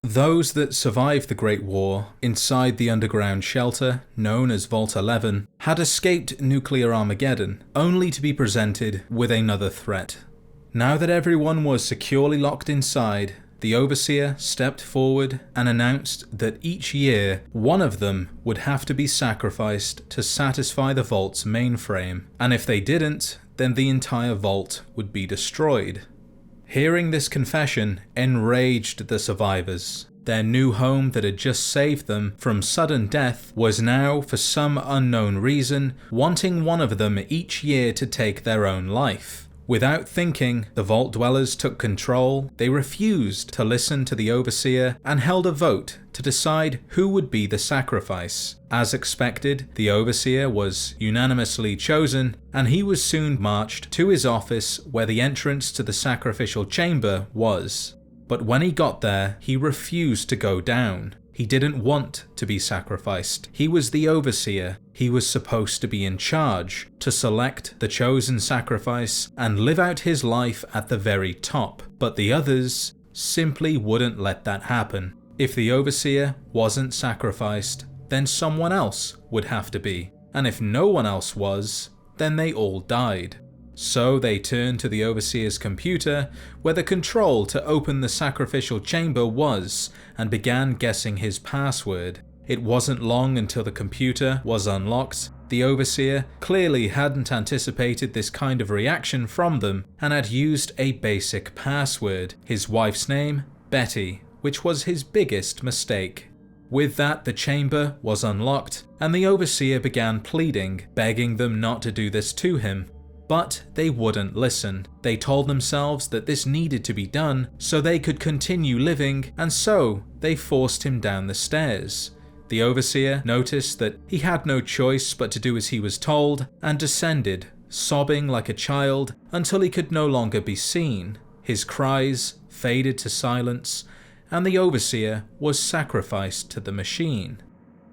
Those that survived the Great War inside the underground shelter, known as Vault 11, had escaped nuclear Armageddon, only to be presented with another threat. Now that everyone was securely locked inside, the Overseer stepped forward and announced that each year, one of them would have to be sacrificed to satisfy the Vault's mainframe, and if they didn't, then the entire Vault would be destroyed. Hearing this confession enraged the survivors. Their new home that had just saved them from sudden death was now, for some unknown reason, wanting one of them each year to take their own life. Without thinking, the Vault Dwellers took control. They refused to listen to the Overseer and held a vote to decide who would be the sacrifice. As expected, the Overseer was unanimously chosen, and he was soon marched to his office where the entrance to the sacrificial chamber was. But when he got there, he refused to go down. He didn't want to be sacrificed. He was the Overseer. He was supposed to be in charge, to select the chosen sacrifice and live out his life at the very top. But the others simply wouldn't let that happen. If the Overseer wasn't sacrificed, then someone else would have to be. And if no one else was, then they all died. So they turned to the Overseer's computer, where the control to open the sacrificial chamber was, and began guessing his password. It wasn't long until the computer was unlocked. The Overseer clearly hadn't anticipated this kind of reaction from them, and had used a basic password, his wife's name, Betty, which was his biggest mistake. With that, the chamber was unlocked, and the Overseer began pleading, begging them not to do this to him. But they wouldn't listen. They told themselves that this needed to be done so they could continue living, and so they forced him down the stairs. The Overseer noticed that he had no choice but to do as he was told, and descended, sobbing like a child until he could no longer be seen. His cries faded to silence, and the Overseer was sacrificed to the machine.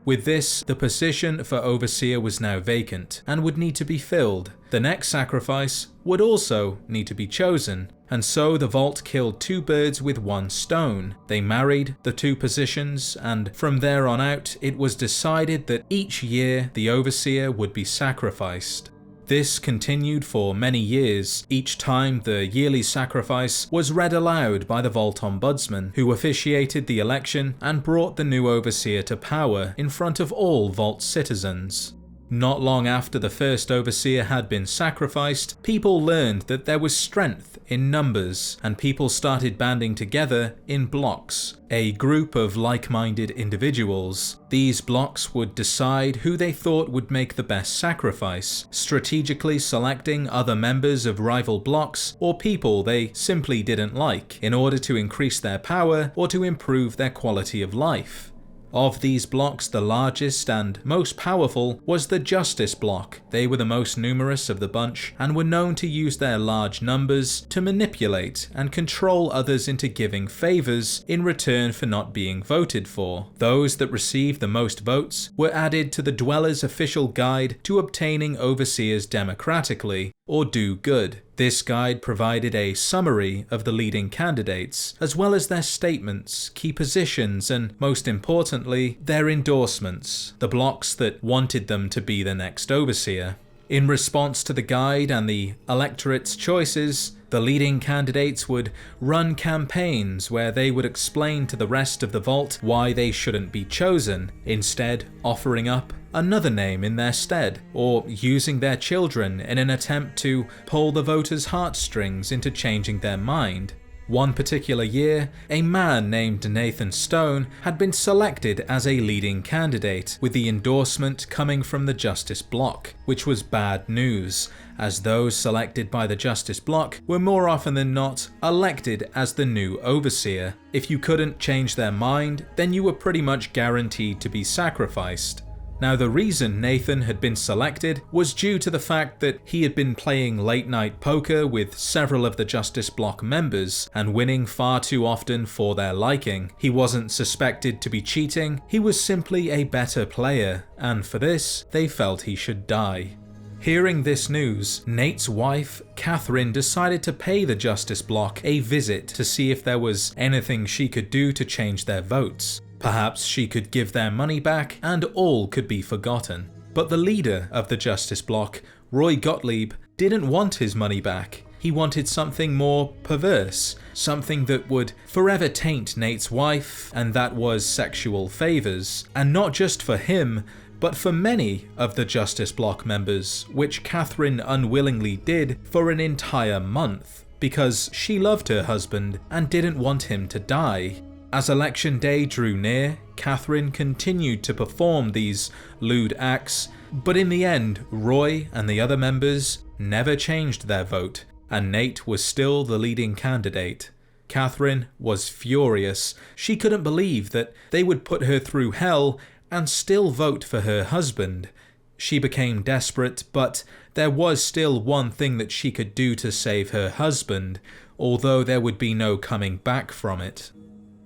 With this, the position for Overseer was now vacant and would need to be filled. The next sacrifice would also need to be chosen, and so the Vault killed two birds with one stone. They married the two positions, and from there on out, it was decided that each year the Overseer would be sacrificed. This continued for many years. Each time the yearly sacrifice was read aloud by the Vault Ombudsman, who officiated the election and brought the new Overseer to power in front of all Vault citizens. Not long after the first Overseer had been sacrificed, people learned that there was strength in numbers, and people started banding together in blocks, a group of like-minded individuals. These blocks would decide who they thought would make the best sacrifice, strategically selecting other members of rival blocks or people they simply didn't like, in order to increase their power or to improve their quality of life. Of these blocks, the largest and most powerful was the Justice block. They were the most numerous of the bunch and were known to use their large numbers to manipulate and control others into giving favors in return for not being voted for. Those that received the most votes were added to the Dwellers' official guide to obtaining Overseers democratically, or do good. This guide provided a summary of the leading candidates, as well as their statements, key positions, and most importantly, their endorsements, the blocks that wanted them to be the next Overseer. In response to the guide and the electorate's choices, the leading candidates would run campaigns where they would explain to the rest of the Vault why they shouldn't be chosen, instead offering up another name in their stead, or using their children in an attempt to pull the voters' heartstrings into changing their mind. One particular year, a man named Nathan Stone had been selected as a leading candidate, with the endorsement coming from the Justice Bloc, which was bad news, as those selected by the Justice Bloc were more often than not elected as the new Overseer. If you couldn't change their mind, then you were pretty much guaranteed to be sacrificed. Now, the reason Nathan had been selected was due to the fact that he had been playing late-night poker with several of the Justice Bloc members and winning far too often for their liking. He wasn't suspected to be cheating, he was simply a better player, and for this, they felt he should die. Hearing this news, Nate's wife, Catherine, decided to pay the Justice Bloc a visit to see if there was anything she could do to change their votes. Perhaps she could give their money back and all could be forgotten. But the leader of the Justice Bloc, Roy Gottlieb, didn't want his money back. He wanted something more perverse, something that would forever taint Nate's wife, and that was sexual favors. And not just for him, but for many of the Justice Bloc members, which Catherine unwillingly did for an entire month, because she loved her husband and didn't want him to die. As election day drew near, Catherine continued to perform these lewd acts, but in the end, Roy and the other members never changed their vote, and Nate was still the leading candidate. Catherine was furious. She couldn't believe that they would put her through hell and still vote for her husband. She became desperate, but there was still one thing that she could do to save her husband, although there would be no coming back from it.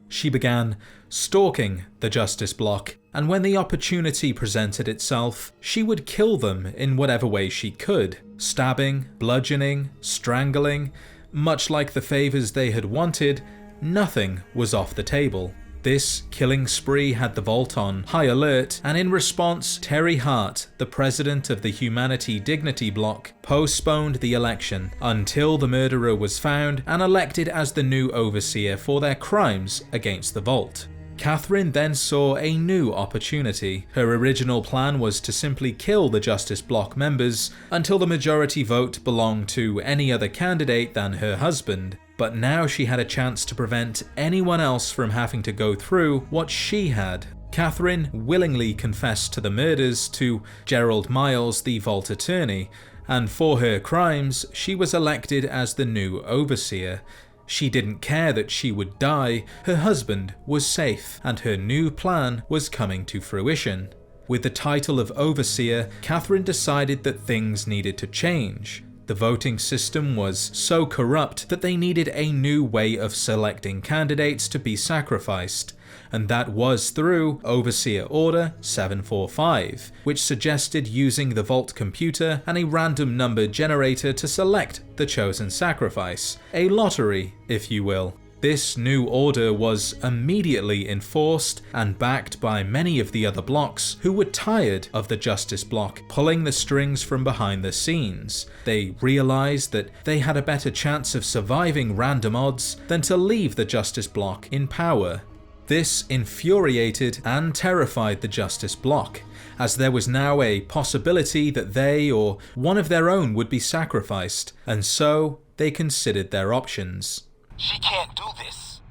She began stalking the Justice Bloc, and when the opportunity presented itself, she would kill them in whatever way she could, stabbing, bludgeoning, strangling. Much like the favors they had wanted, nothing was off the table. This killing spree had the vault on high alert, and in response, Terry Hart, the president of the Humanity Dignity Bloc, postponed the election until the murderer was found and elected as the new overseer for their crimes against the vault. Catherine then saw a new opportunity. Her original plan was to simply kill the Justice Bloc members until the majority vote belonged to any other candidate than her husband. But now she had a chance to prevent anyone else from having to go through what she had. Catherine willingly confessed to the murders to Gerald Miles, the vault attorney, and for her crimes, she was elected as the new overseer. She didn't care that she would die, her husband was safe, and her new plan was coming to fruition. With the title of overseer, Catherine decided that things needed to change. The voting system was so corrupt that they needed a new way of selecting candidates to be sacrificed, and that was through Overseer Order 745, which suggested using the vault computer and a random number generator to select the chosen sacrifice, a lottery, if you will. This new order was immediately enforced and backed by many of the other blocks who were tired of the Justice Bloc pulling the strings from behind the scenes. They realized that they had a better chance of surviving random odds than to leave the Justice Bloc in power. This infuriated and terrified the Justice Bloc, as there was now a possibility that they or one of their own would be sacrificed, and so they considered their options. She can't do this.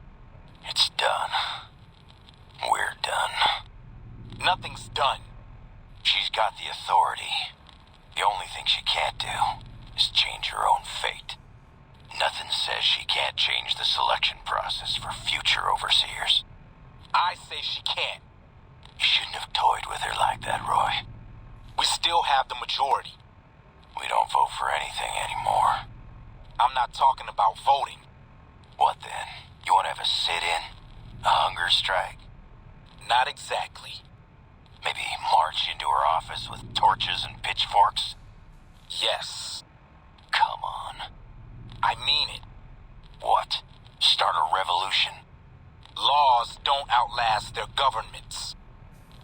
It's done. We're done. Nothing's done. She's got the authority. The only thing she can't do is change her own fate. Nothing says she can't change the selection process for future overseers. I say she can't. You shouldn't have toyed with her like that, Roy. We still have the majority. We don't vote for anything anymore. I'm not talking about voting. What then? You want to have a sit-in? A hunger strike? Not exactly. Maybe march into her office with torches and pitchforks? Yes. Come on. I mean it. What? Start a revolution? Laws don't outlast their governments.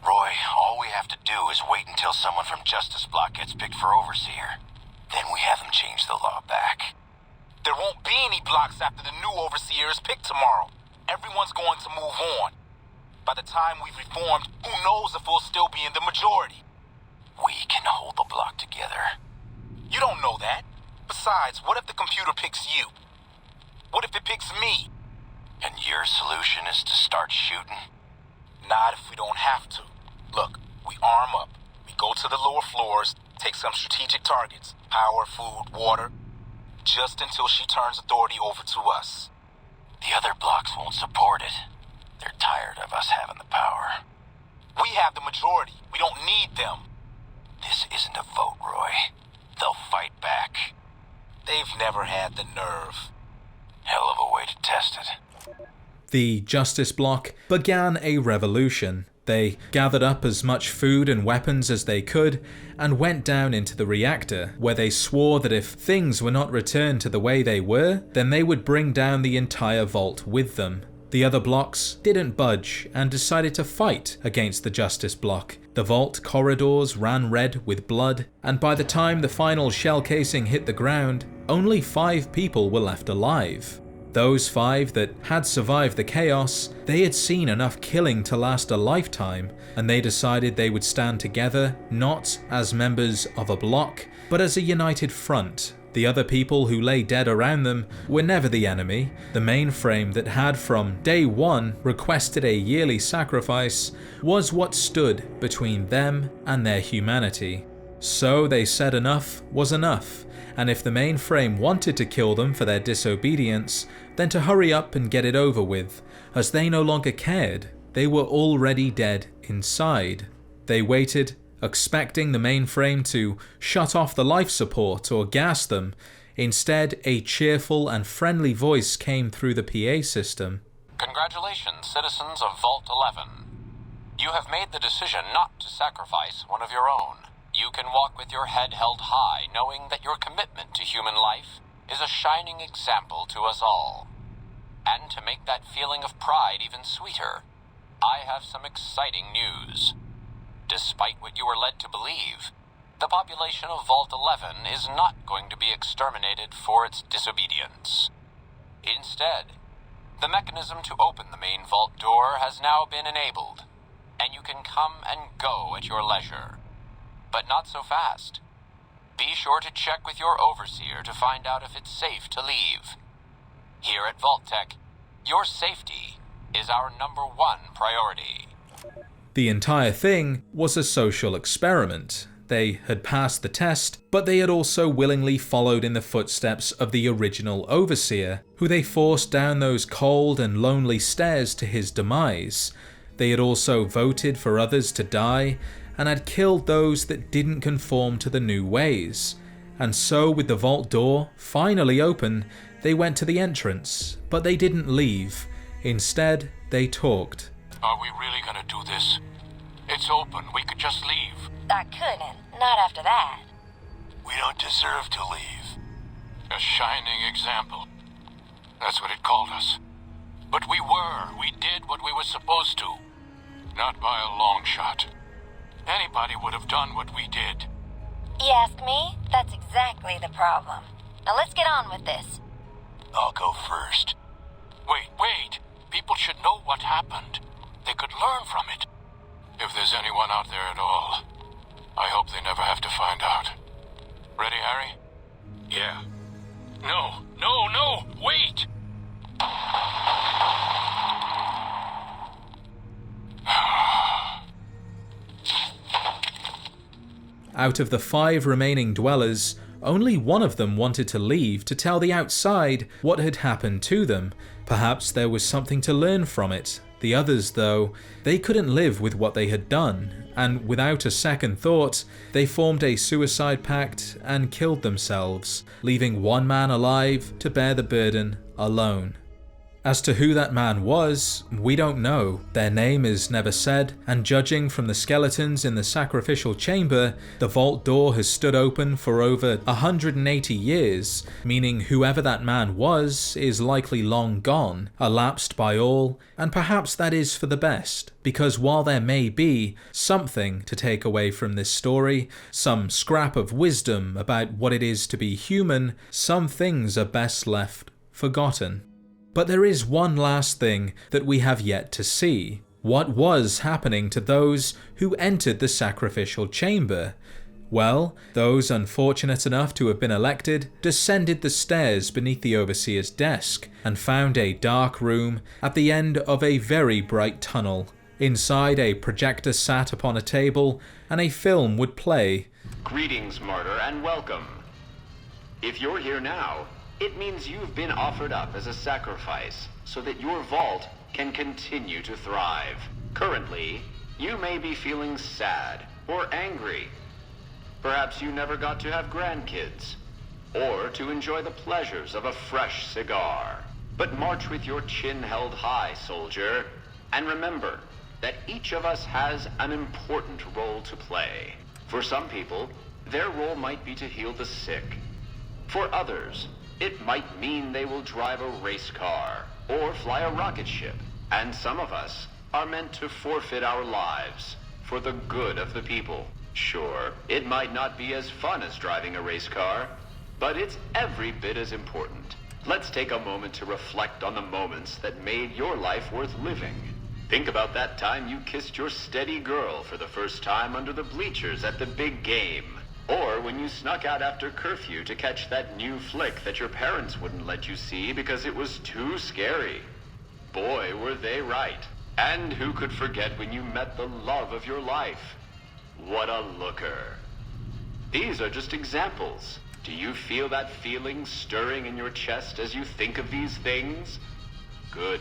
Roy, all we have to do is wait until someone from Justice Bloc gets picked for overseer. Then we have them change the law back. There won't be any blocks after the new overseer is picked tomorrow. Everyone's going to move on. By the time we've reformed, who knows if we'll still be in the majority? We can hold the block together. You don't know that. Besides, what if the computer picks you? What if it picks me? And your solution is to start shooting? Not if we don't have to. Look, we arm up. We go to the lower floors, take some strategic targets. Power, food, water. Just until she turns authority over to us. The other blocks won't support it. They're tired of us having the power. We have the majority. We don't need them. This isn't a vote, Roy. They'll fight back. They've never had the nerve. Hell of a way to test it. The Justice Bloc began a revolution. They gathered up as much food and weapons as they could and went down into the reactor, where they swore that if things were not returned to the way they were, then they would bring down the entire vault with them. The other blocks didn't budge and decided to fight against the Justice block. The vault corridors ran red with blood, and by the time the final shell casing hit the ground, only 5 people were left alive. Those 5 that had survived the chaos, they had seen enough killing to last a lifetime, and they decided they would stand together, not as members of a block, but as a united front. The other people who lay dead around them were never the enemy. The mainframe that had from day one requested a yearly sacrifice was what stood between them and their humanity. So they said enough was enough, and if the mainframe wanted to kill them for their disobedience, then to hurry up and get it over with, as they no longer cared. They were already dead inside. They waited, expecting the mainframe to shut off the life support or gas them. Instead, a cheerful and friendly voice came through the PA system. Congratulations, citizens of Vault 11. You have made the decision not to sacrifice one of your own. You can walk with your head held high, knowing that your commitment to human life is a shining example to us all. And to make that feeling of pride even sweeter, I have some exciting news. Despite what you were led to believe, the population of Vault 11 is not going to be exterminated for its disobedience. Instead, the mechanism to open the main vault door has now been enabled, and you can come and go at your leisure. But not so fast. Be sure to check with your overseer to find out if it's safe to leave. Here at Vault-Tec, your safety is our #1 priority. The entire thing was a social experiment. They had passed the test, but they had also willingly followed in the footsteps of the original overseer, who they forced down those cold and lonely stairs to his demise. They had also voted for others to die, and had killed those that didn't conform to the new ways. And so, with the vault door finally open, they went to the entrance, but they didn't leave. Instead, they talked. Are we really gonna do this? It's open, we could just leave. I couldn't, not after that. We don't deserve to leave. A shining example. That's what it called us. But we did what we were supposed to. Not by a long shot. Anybody would have done what we did. You ask me? That's exactly the problem. Now let's get on with this. I'll go first. Wait. People should know what happened. They could learn from it. If there's anyone out there at all, I hope they never have to find out. Ready, Harry? Yeah. No, wait! Out of the 5 remaining dwellers, only one of them wanted to leave to tell the outside what had happened to them. Perhaps there was something to learn from it. The others, though, they couldn't live with what they had done, and without a second thought, they formed a suicide pact and killed themselves, leaving one man alive to bear the burden alone. As to who that man was, we don't know. Their name is never said, and judging from the skeletons in the sacrificial chamber, the vault door has stood open for over 180 years, meaning whoever that man was is likely long gone, elapsed by all, and perhaps that is for the best, because while there may be something to take away from this story, some scrap of wisdom about what it is to be human, some things are best left forgotten. But there is one last thing that we have yet to see. What was happening to those who entered the sacrificial chamber? Well, those unfortunate enough to have been elected descended the stairs beneath the overseer's desk and found a dark room at the end of a very bright tunnel. Inside, a projector sat upon a table and a film would play. Greetings, martyr, and welcome. If you're here now, it means you've been offered up as a sacrifice so that your vault can continue to thrive. Currently, you may be feeling sad or angry. Perhaps you never got to have grandkids, or to enjoy the pleasures of a fresh cigar. But march with your chin held high, soldier, and remember, that each of us has an important role to play. For some people, their role might be to heal the sick. For others, it might mean they will drive a race car or fly a rocket ship. And some of us are meant to forfeit our lives for the good of the people. Sure, it might not be as fun as driving a race car, but it's every bit as important. Let's take a moment to reflect on the moments that made your life worth living. Think about that time you kissed your steady girl for the first time under the bleachers at the big game. Or when you snuck out after curfew to catch that new flick that your parents wouldn't let you see because it was too scary. Boy, were they right. And who could forget when you met the love of your life? What a looker. These are just examples. Do you feel that feeling stirring in your chest as you think of these things? Good.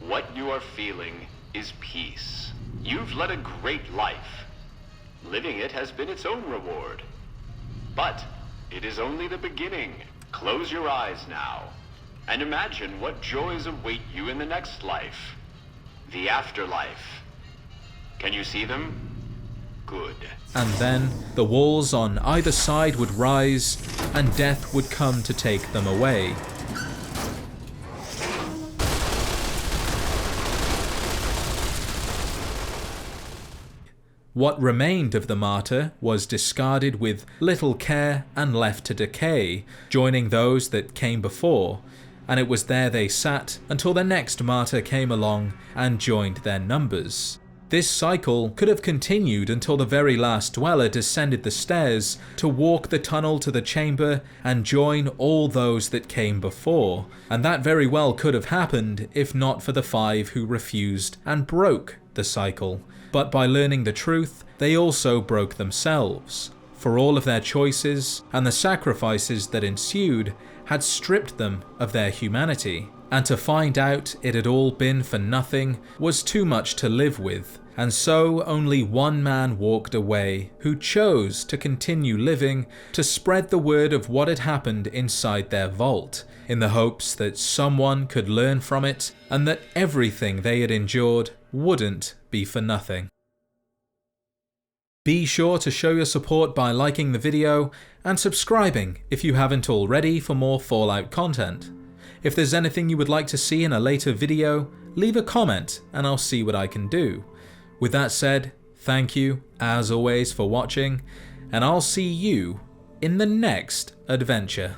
What you are feeling is peace. You've led a great life. Living it has been its own reward. But it is only the beginning. Close your eyes now and imagine what joys await you in the next life. The afterlife. Can you see them? Good. And then the walls on either side would rise, and death would come to take them away. What remained of the martyr was discarded with little care and left to decay, joining those that came before, and it was there they sat until the next martyr came along and joined their numbers. This cycle could have continued until the very last dweller descended the stairs to walk the tunnel to the chamber and join all those that came before, and that very well could have happened if not for the 5 who refused and broke the cycle. But by learning the truth, they also broke themselves, for all of their choices and the sacrifices that ensued had stripped them of their humanity. And to find out it had all been for nothing was too much to live with, and so only one man walked away, who chose to continue living to spread the word of what had happened inside their vault, in the hopes that someone could learn from it and that everything they had endured wouldn't be for nothing. Be sure to show your support by liking the video and subscribing if you haven't already for more Fallout content. If there's anything you would like to see in a later video, leave a comment and I'll see what I can do. With that said, thank you as always for watching, and I'll see you in the next adventure.